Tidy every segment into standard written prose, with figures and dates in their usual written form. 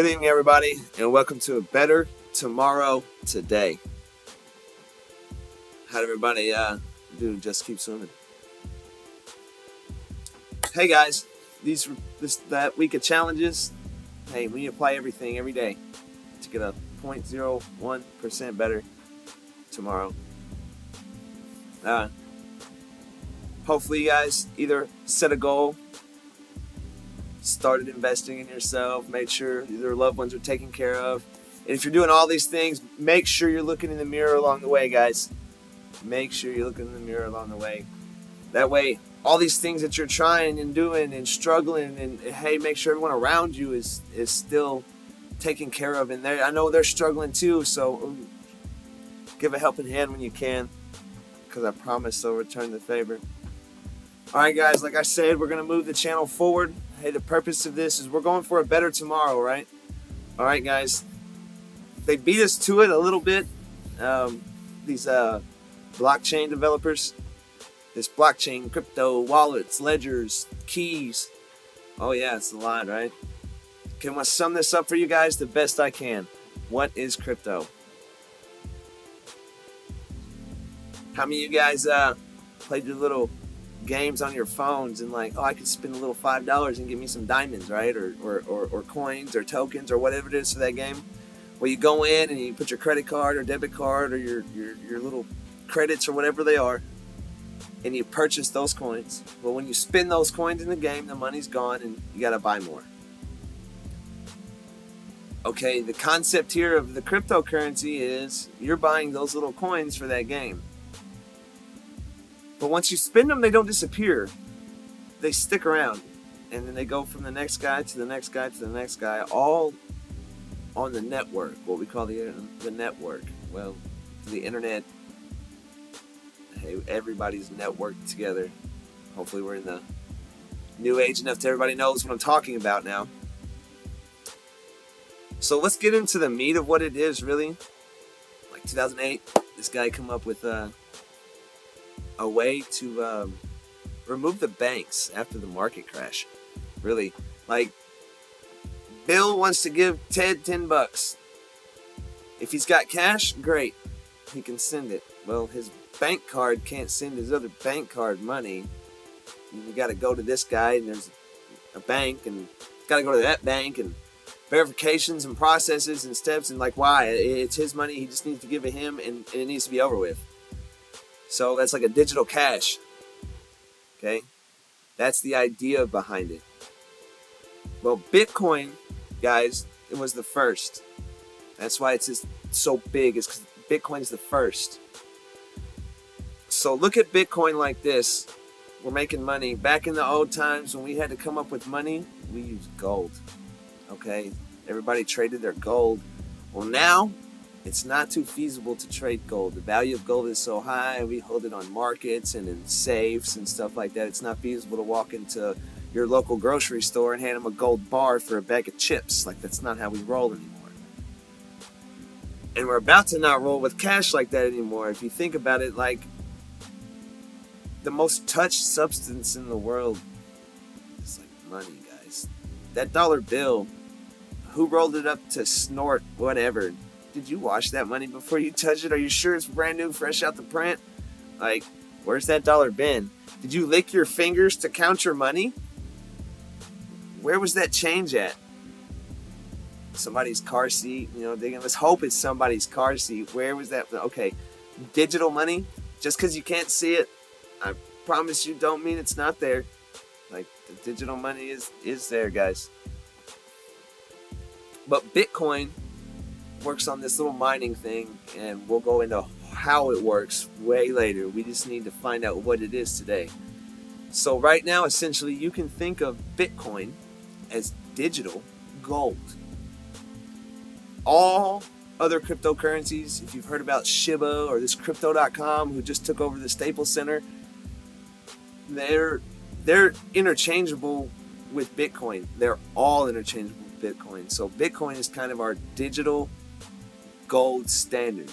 Good evening, everybody, and welcome to a Better Tomorrow Today. How'd everybody do? Just keep swimming. Hey guys, that week of challenges. Hey, we apply everything every day to get a 0.01% better tomorrow. Hopefully, you guys either set a goal, started investing in yourself, made sure your loved ones are taken care of. And if you're doing all these things, make sure you're looking in the mirror along the way, guys. Make sure you're looking in the mirror along the way. That way, all these things that you're trying and doing and struggling, and hey, make sure everyone around you is still taken care of. And I know they're struggling too, so give a helping hand when you can, because I promise they'll return the favor. All right, guys, like I said, we're going to move the channel forward. Hey, the purpose of this is we're going for a better tomorrow, right? All right, guys. They beat us to it a little bit. These blockchain developers, this blockchain, crypto, wallets, ledgers, keys. Oh, yeah, it's a lot, right? Can I sum this up for you guys the best I can? What is crypto? How many of you guys played your little games on your phones and like, oh, I could spend a little $5 and get me some diamonds, right? Or coins or tokens or whatever it is for that game? Well, you go in and you put your credit card or debit card or your little credits or whatever they are, and you purchase those coins. Well, when you spend those coins in the game, the money's gone and you got to buy more. Okay, the concept here of the cryptocurrency is you're buying those little coins for that game. But once you spend them, they don't disappear. They stick around. And then they go from the next guy to the next guy to the next guy, all on the network, what we call the network. Well, the internet, hey, everybody's networked together. Hopefully we're in the new age enough that everybody knows what I'm talking about now. So let's get into the meat of what it is, really. Like 2008, this guy come up with a way to remove the banks after the market crash. Really, like Bill wants to give Ted $10. If he's got cash, great, he can send it. Well, his bank card can't send his other bank card money. You got to go to this guy, and there's a bank, and got to go to that bank, and verifications and processes and steps, and like, why? It's his money. He just needs to give it him, and it needs to be over with. So that's like a digital cash. Okay? That's the idea behind it. Well, Bitcoin, guys, it was the first. That's why it's just so big. It's because Bitcoin's the first. So look at Bitcoin like this. We're making money. Back in the old times when we had to come up with money, we used gold. Okay? Everybody traded their gold. Well, now it's not too feasible to trade gold. The value of gold is so high. We hold it on markets and in safes and stuff like that. It's not feasible to walk into your local grocery store and hand them a gold bar for a bag of chips. Like, that's not how we roll anymore. And we're about to not roll with cash like that anymore. If you think about it, like, the most touched substance in the world is like money, guys. That dollar bill, who rolled it up to snort whatever? Did you wash that money before you touch it? Are you sure it's brand new, fresh out the print? Like, where's that dollar been? Did you lick your fingers to count your money? Where was that change at? Somebody's car seat, let's hope it's somebody's car seat. Where was that? Okay, digital money, just because you can't see it, I promise you don't mean it's not there. Like, the digital money is there, guys. But Bitcoin works on this little mining thing, and we'll go into how it works way later. We just need to find out what it is today. So right now, essentially, you can think of Bitcoin as digital gold. All other cryptocurrencies, if you've heard about Shiba or this Crypto.com who just took over the Staples Center, they're interchangeable with Bitcoin. They're all interchangeable with Bitcoin. So Bitcoin is kind of our digital gold standard.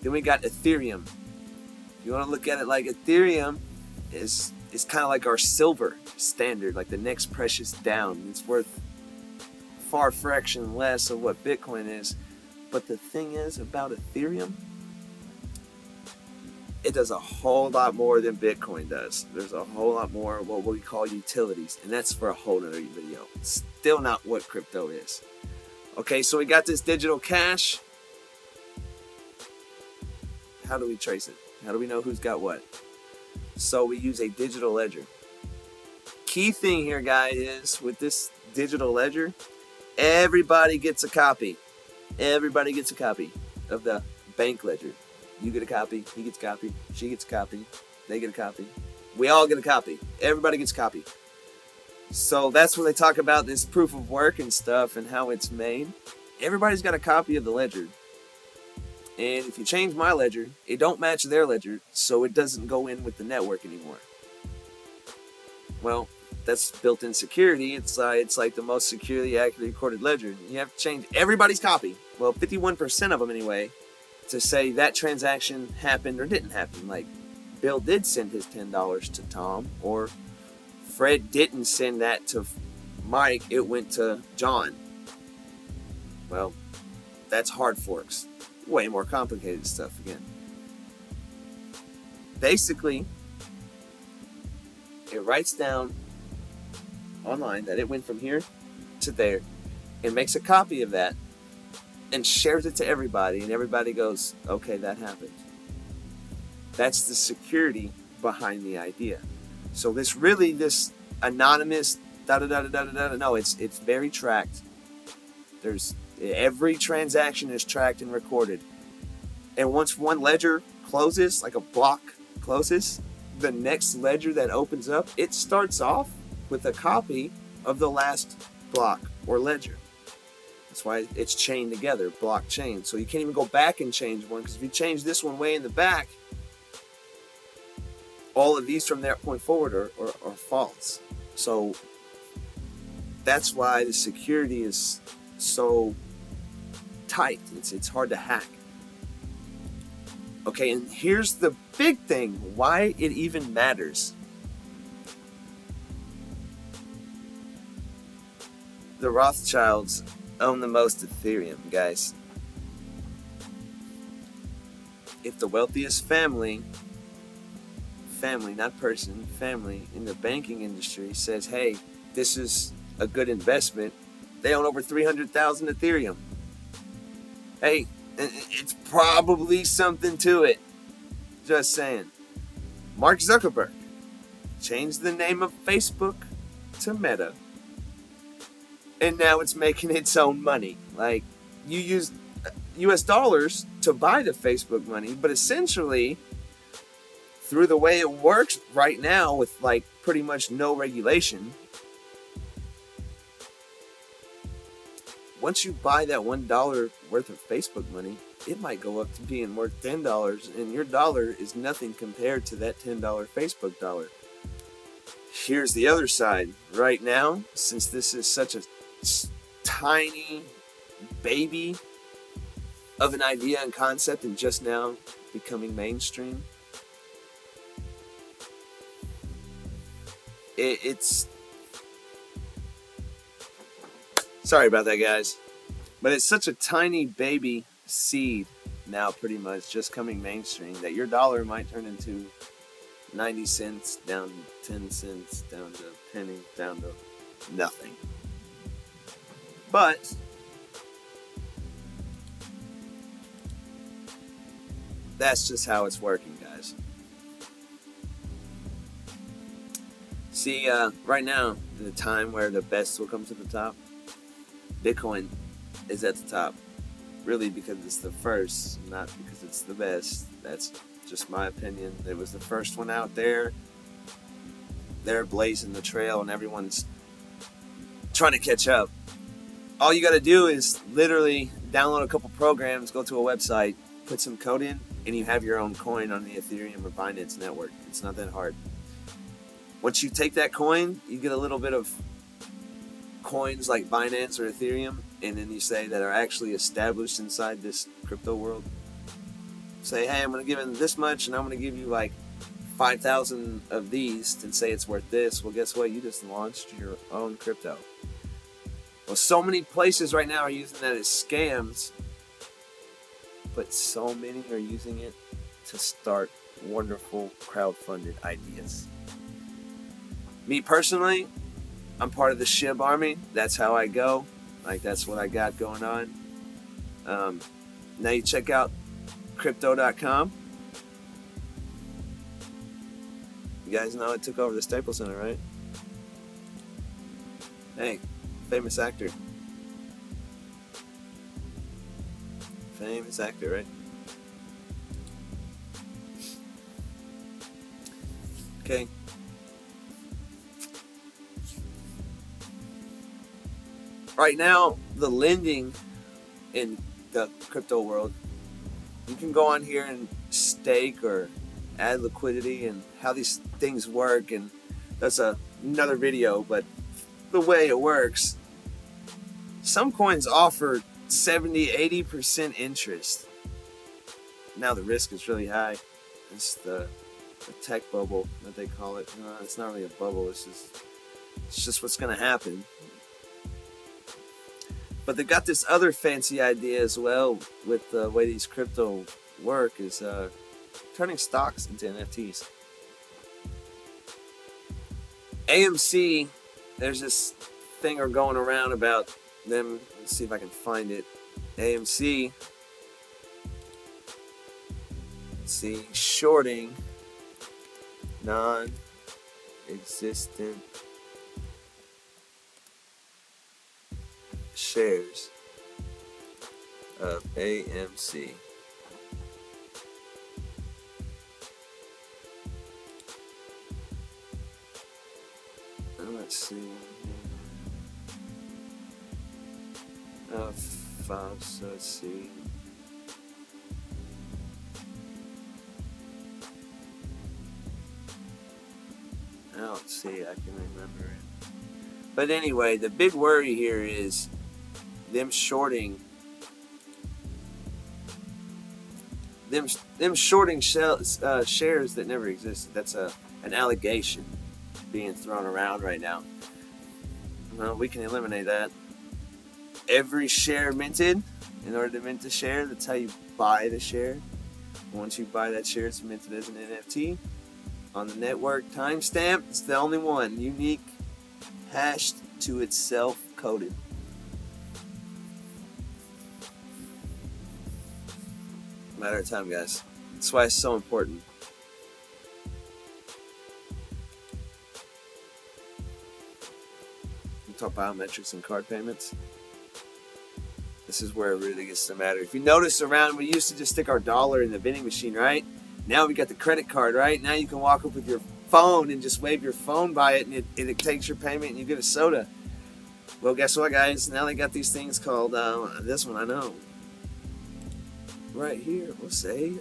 Then we got Ethereum. If you want to look at it like Ethereum is kind of like our silver standard, like the next precious down. It's worth far fraction less of what Bitcoin is. But the thing is about Ethereum, it does a whole lot more than Bitcoin does. There's a whole lot more what we call utilities, and that's for a whole other video. Still not what crypto is. Okay, so we got this digital cash. How do we trace it? How do we know who's got what? So we use a digital ledger. Key thing here, guys, is with this digital ledger, everybody gets a copy. Everybody gets a copy of the bank ledger. You get a copy, he gets a copy, she gets a copy, they get a copy. We all get a copy. Everybody gets a copy. So that's when they talk about this proof of work and stuff and how it's made. Everybody's got a copy of the ledger. And if you change my ledger, it don't match their ledger, so it doesn't go in with the network anymore. Well, that's built-in security. It's like the most securely accurately recorded ledger. You have to change everybody's copy. Well, 51% of them anyway, to say that transaction happened or didn't happen. Like, Bill did send his $10 to Tom, or Fred didn't send that to Mike, it went to John. Well, that's hard forks. Way more complicated stuff again. Basically, it writes down online that it went from here to there and makes a copy of that and shares it to everybody, and everybody goes, okay, that happened. That's the security behind the idea. So this anonymous no, it's very tracked. Every transaction is tracked and recorded. And once one ledger closes, like a block closes, the next ledger that opens up, it starts off with a copy of the last block or ledger. That's why it's chained together, blockchain. So you can't even go back and change one, because if you change this one way in the back, all of these from that point forward are false. So that's why the security is so tight. It's hard to hack. Okay, and here's the big thing, why it even matters. The Rothschilds own the most Ethereum, guys. If the wealthiest family, not person, family in the banking industry says, hey, this is a good investment, they own over 300,000 Ethereum. Hey, it's probably something to it. Just saying. Mark Zuckerberg changed the name of Facebook to Meta, and now it's making its own money. Like, you use US dollars to buy the Facebook money, but essentially, through the way it works right now with like pretty much no regulation, once you buy that $1 worth of Facebook money, it might go up to being worth $10, and your dollar is nothing compared to that $10 Facebook dollar. Here's the other side. Right now, since this is such a tiny baby of an idea and concept and just now becoming mainstream, it's sorry about that, guys, but it's such a tiny baby seed now, pretty much just coming mainstream, that your dollar might turn into 90 cents down to 10 cents down to a penny down to nothing. But that's just how it's working, guys. See, right now, in the time where the best will come to the top, Bitcoin is at the top. Really because it's the first, not because it's the best. That's just my opinion. It was the first one out there. They're blazing the trail and everyone's trying to catch up. All you got to do is literally download a couple programs, go to a website, put some code in, and you have your own coin on the Ethereum or Binance network. It's not that hard. Once you take that coin, you get a little bit of coins like Binance or Ethereum, and then you say that are actually established inside this crypto world. Say, hey, I'm going to give in this much, and I'm going to give you like 5,000 of these and say it's worth this. Well, guess what? You just launched your own crypto. Well, so many places right now are using that as scams, but so many are using it to start wonderful crowdfunded ideas. Me personally, I'm part of the SHIB army. That's how I go. Like, that's what I got going on. Now you check out crypto.com. You guys know it took over the Staples Center, right? Hey, famous actor. Famous actor, right? Okay. Right now, the lending in the crypto world, you can go on here and stake or add liquidity and how these things work, and that's another video, but the way it works, some coins offer 70-80% interest. Now the risk is really high. It's the tech bubble that they call it. No, it's not really a bubble, it's just what's going to happen. But they got this other fancy idea as well with the way these crypto work, is turning stocks into NFTs. AMC, there's this thing going around about them. Let's see if I can find it. AMC, let's see, shorting non-existent shares of AMC. Let's see. So let's see. I don't see. I can remember it. But anyway, the big worry here is them shorting. Them shorting shares that never existed. That's an allegation being thrown around right now. Well, we can eliminate that. Every share minted, in order to mint a share, that's how you buy the share. Once you buy that share, it's minted as an NFT on the network timestamp. It's the only one, unique, hashed to itself, coded. Matter of time, guys. That's why it's so important. We talk biometrics and card payments. This is where it really gets to matter. If you notice around, we used to just stick our dollar in the vending machine, right? Now we got the credit card, right? Now you can walk up with your phone and just wave your phone by it, and it takes your payment and you get a soda. Well, guess what, guys? Now they got these things called, this one I know. Right here, we'll say,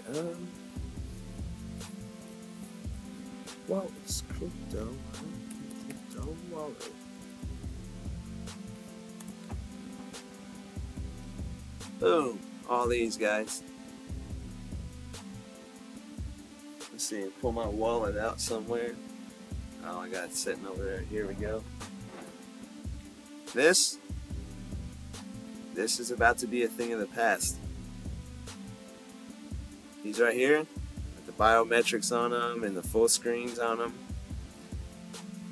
wallets, crypto wallet. Boom, all these guys. Let's see, pull my wallet out somewhere. Oh, I got it sitting over there. Here we go. This is about to be a thing of the past. These right here, with the biometrics on them and the full screens on them.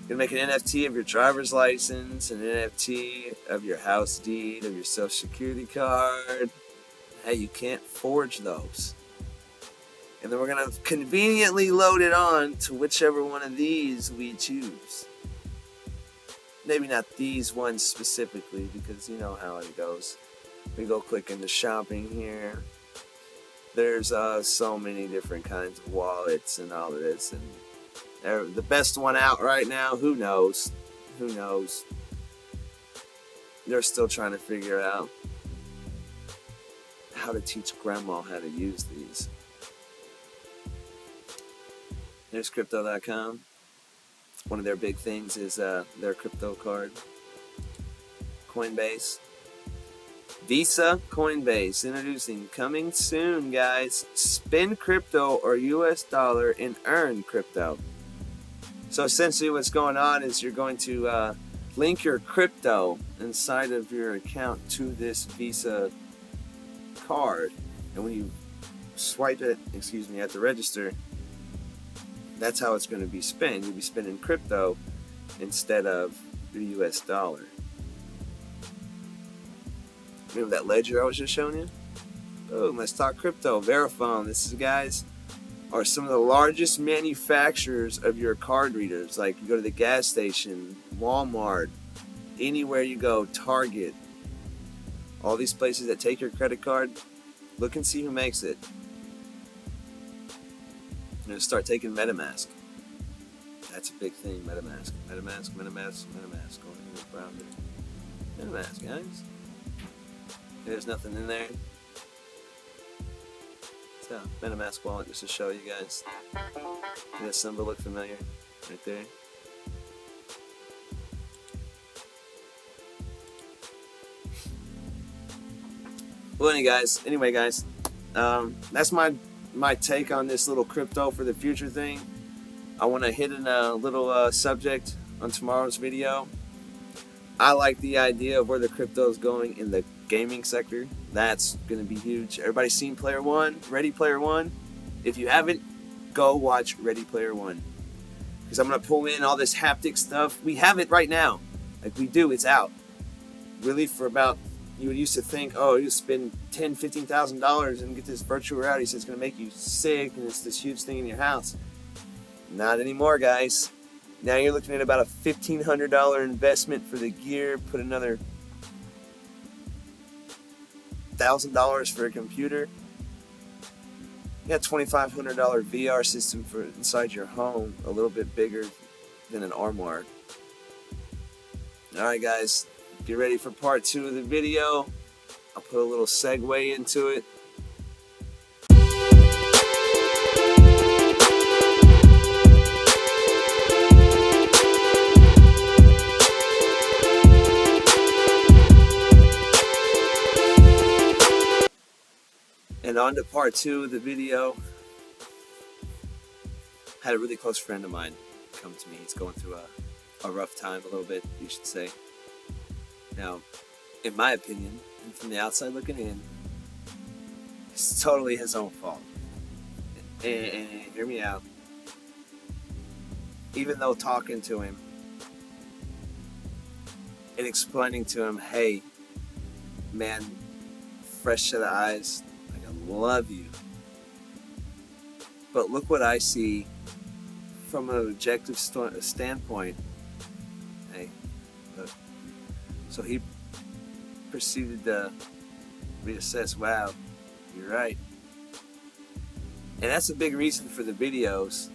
You can make an NFT of your driver's license, an NFT of your house deed, of your social security card. Hey, you can't forge those. And then we're going to conveniently load it on to whichever one of these we choose. Maybe not these ones specifically, because you know how it goes. We go click into shopping here. There's so many different kinds of wallets and all of this, and the best one out right now, who knows? Who knows? They're still trying to figure out how to teach grandma how to use these. There's crypto.com. One of their big things is their crypto card. Coinbase. Visa Coinbase introducing, coming soon, guys. Spend crypto or US dollar and earn crypto. So essentially what's going on is you're going to link your crypto inside of your account to this Visa card, and when you swipe it, at the register, that's how it's going to be spent. You'll be spending crypto instead of the US dollar. Remember that ledger I was just showing you? Boom, let's talk crypto. Verifone, this is, guys, are some of the largest manufacturers of your card readers. Like, you go to the gas station, Walmart, anywhere you go, Target, all these places that take your credit card, look and see who makes it. I'm going to start taking MetaMask. That's a big thing, MetaMask. MetaMask. Going around there. MetaMask, guys. There's nothing in there. So, MetaMask wallet, just to show you guys. That symbol look familiar? Right there. Well, anyway, guys, that's my take on this little crypto for the future thing. I want to hit in a little subject on tomorrow's video. I like the idea of where the crypto is going in the gaming sector. That's going to be huge. Everybody's seen Ready Player One? If you haven't, go watch Ready Player One. Because I'm going to pull in all this haptic stuff. We have it right now. Like, we do. It's out. Really, for about, you would used to think, oh, you spend $10,000, $15,000 and get this virtual reality, so it's going to make you sick and it's this huge thing in your house. Not anymore, guys. Now you're looking at about a $1,500 investment for the gear. Put another $1,000 for a computer. You got $2,500 VR system for inside your home, a little bit bigger than an armoire. Alright, guys, get ready for part 2 of the video. I'll put a little segue into it. And on to part 2 of the video. I had a really close friend of mine come to me. He's going through a rough time, a little bit, you should say. Now, in my opinion, and from the outside looking in, it's totally his own fault. And hear me out. Even though talking to him and explaining to him, hey, man, fresh set of eyes, love you, but look what I see from an objective standpoint. Hey, look. So he proceeded to reassess. Wow, you're right. And that's a big reason for the videos,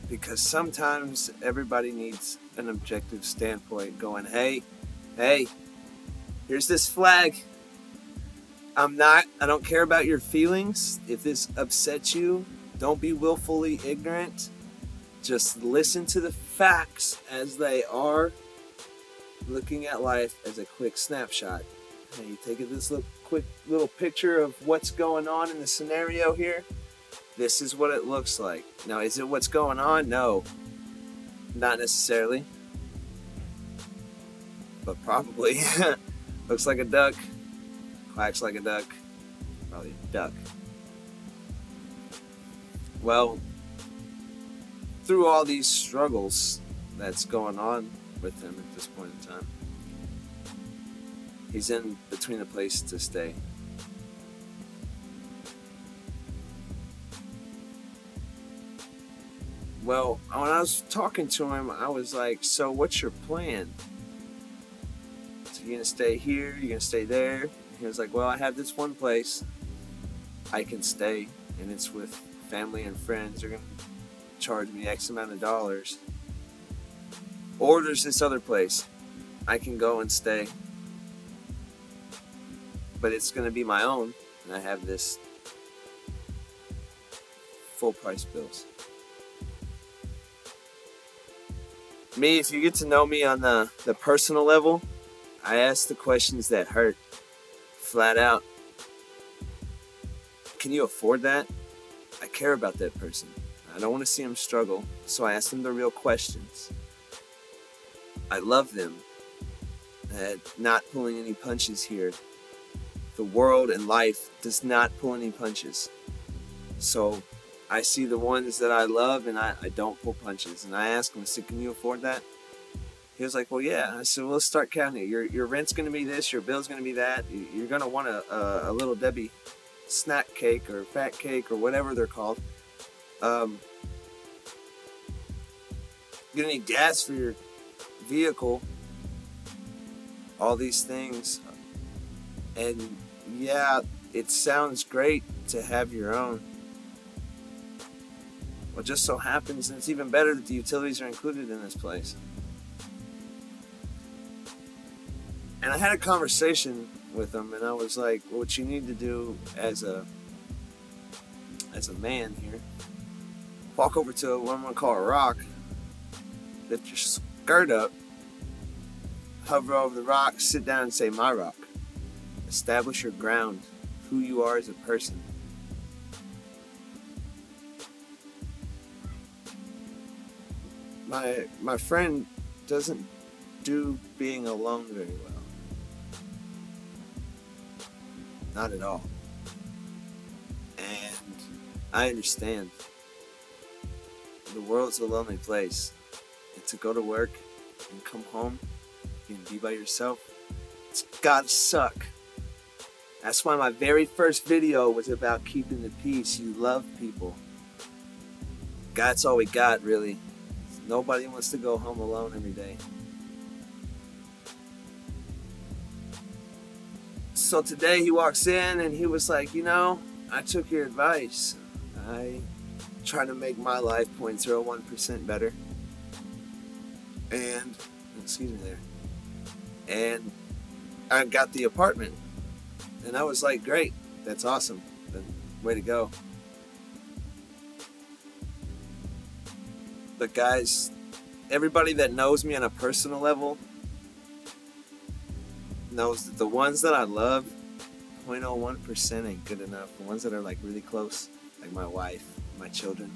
because sometimes everybody needs an objective standpoint going, hey, here's this flag. I don't care about your feelings. If this upsets you, don't be willfully ignorant. Just listen to the facts as they are. Looking at life as a quick snapshot. Hey, you take this quick little picture of what's going on in the scenario here. This is what it looks like. Now, is it what's going on? No, not necessarily, but probably. Looks like a duck. Quacks like a duck. Probably a duck. Well, through all these struggles that's going on with him at this point in time, he's in between a place to stay. Well, when I was talking to him, I was like, so what's your plan? So you're going to stay here? You're going to stay there? He was like, well, I have this one place I can stay, and it's with family and friends. They're going to charge me X amount of dollars. Or there's this other place I can go and stay, but it's going to be my own, and I have this full price bills. Me, if you get to know me on the personal level, I ask the questions that hurt. Flat out. Can you afford that? I care about that person. I don't want to see him struggle, so I ask them the real questions. I love them. Not pulling any punches here. The world and life does not pull any punches. So I see the ones that I love and I don't pull punches. And I asked him, I said, can you afford that? He was like, well, yeah. I said, well, let's start counting it. Your rent's going to be this, your bill's going to be that. You're going to want a little Debbie snack cake or fat cake or whatever they're called. You're going to need gas for your vehicle. All these things. And yeah, it sounds great to have your own. Well, it just so happens, and it's even better that the utilities are included in this place. And I had a conversation with him, and I was like, well, what you need to do as a man here, walk over to what I'm going to call a rock, lift your skirt up, hover over the rock, sit down and say, my rock. Establish your ground, who you are as a person. My friend doesn't do being alone very well. Not at all. And I understand. The world's a lonely place. And to go to work and come home and be by yourself, it's gotta suck. That's why my very first video was about keeping the peace. You love people. That's all we got, really. Nobody wants to go home alone every day. So today he walks in and he was like, you know, I took your advice. I try to make my life 0.01% better. And, excuse me there. And I got the apartment. And I was like, great, that's awesome. Way to go. But guys, everybody that knows me on a personal level knows that the ones that I love, 0.01% ain't good enough. The ones that are like really close, like my wife, my children.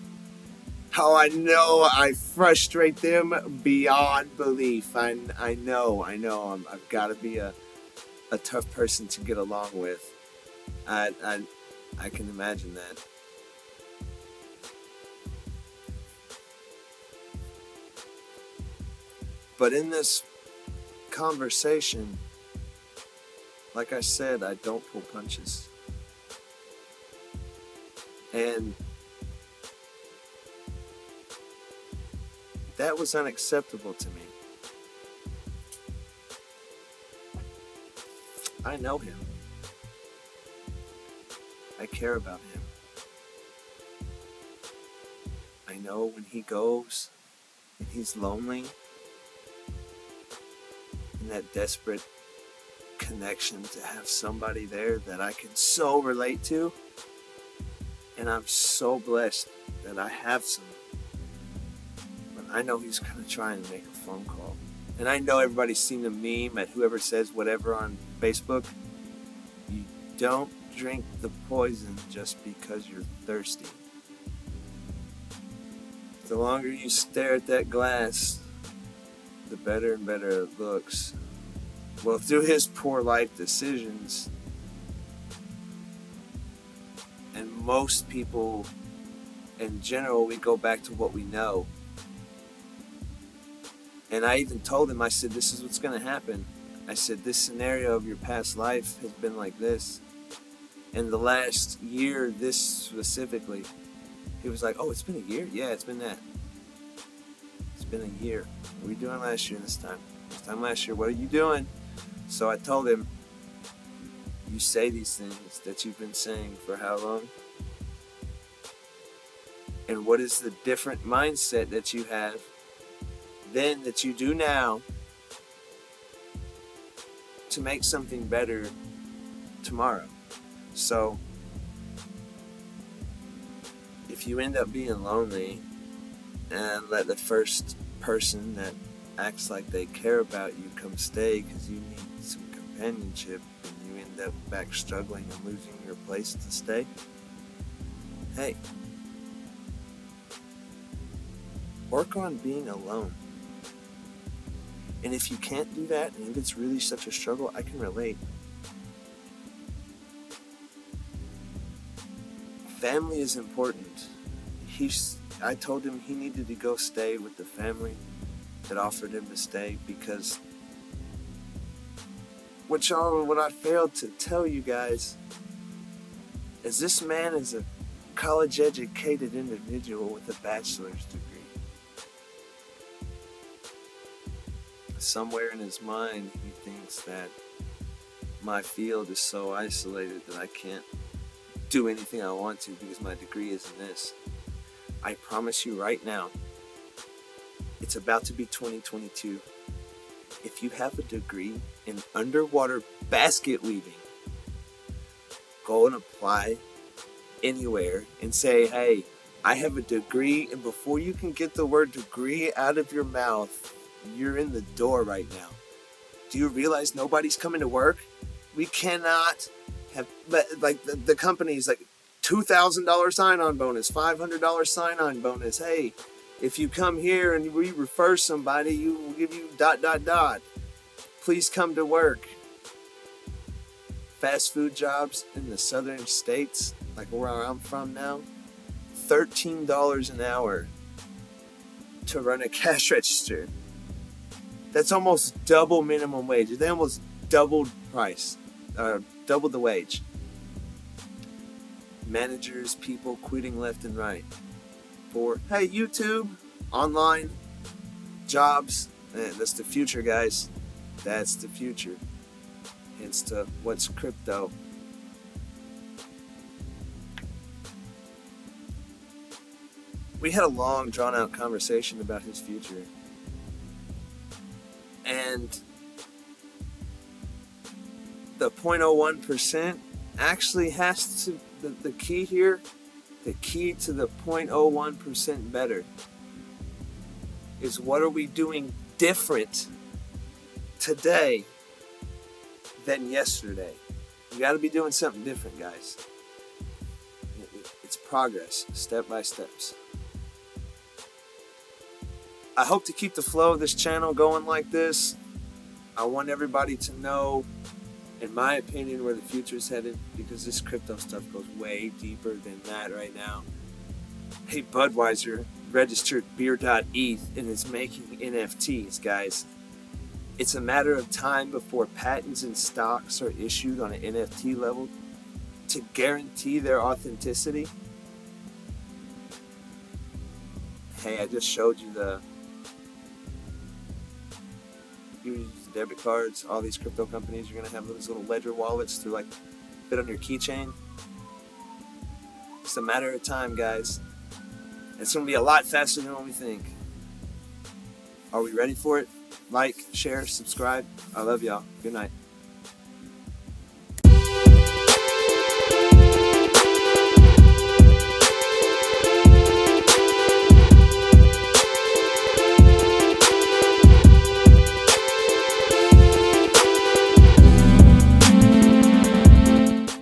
How I know I frustrate them beyond belief. I know. I've got to be a tough person to get along with. I can imagine that. But in this conversation, like I said, I don't pull punches. And that was unacceptable to me. I know him. I care about him. I know when he goes and he's lonely, and that desperate connection to have somebody there that I can so relate to. And I'm so blessed that I have some. But I know he's going to try and make a phone call. And I know everybody's seen the meme at whoever says whatever on Facebook. You don't drink the poison just because you're thirsty. The longer you stare at that glass, the better and better it looks. Well, through his poor life decisions, and most people in general, we go back to what we know. And I even told him, I said, this is what's going to happen. I said, this scenario of your past life has been like this. In the last year, this specifically. He was like, oh, it's been a year? Yeah, it's been that. It's been a year. What were you doing last year this time? This time last year, what are you doing? So I told him, you say these things that you've been saying for how long? And what is the different mindset that you have then that you do now to make something better tomorrow? So if you end up being lonely and let the first person that acts like they care about you come stay because you need some companionship and you end up back struggling and losing your place to stay, hey, work on being alone. And if you can't do that, and if it's really such a struggle, I can relate. Family is important. I told him he needed to go stay with the family that offered him to stay, because what I failed to tell you guys is this man is a college educated individual with a bachelor's degree. Somewhere in his mind he thinks that my field is so isolated that I can't do anything I want to because my degree is in this. I promise you right now, it's about to be 2022. If you have a degree in underwater basket weaving, go and apply anywhere and say, hey, I have a degree, and before you can get the word degree out of your mouth, you're in the door right now. Do you realize nobody's coming to work? We cannot have, like, the company's like $2,000 sign-on bonus, $500 sign-on bonus. Hey, if you come here and we refer somebody, you will give you ... Please come to work. Fast food jobs in the southern states, like where I'm from now, $13 an hour to run a cash register. That's almost double minimum wage. They almost doubled price, doubled the wage. Managers, people quitting left and right for, hey, YouTube, online, jobs. That's the future, guys. That's the future. Hence to what's crypto. We had a long, drawn-out conversation about his future. And the 0.01% actually has to, the key here, the key to the 0.01% better is, what are we doing different today than yesterday? You got to be doing something different, guys. It's progress, step by steps. I hope to keep the flow of this channel going like this. I want everybody to know, in my opinion, where the future is headed, because this crypto stuff goes way deeper than that right now. Hey, Budweiser registered beer.eth and is making NFTs, guys. It's a matter of time before patents and stocks are issued on an NFT level to guarantee their authenticity. Hey, I just showed you you use debit cards. All these crypto companies are going to have those little ledger wallets to like fit on your keychain. It's a matter of time, guys. It's going to be a lot faster than what we think. Are we ready for it? Like, share, subscribe. I love y'all. Good night.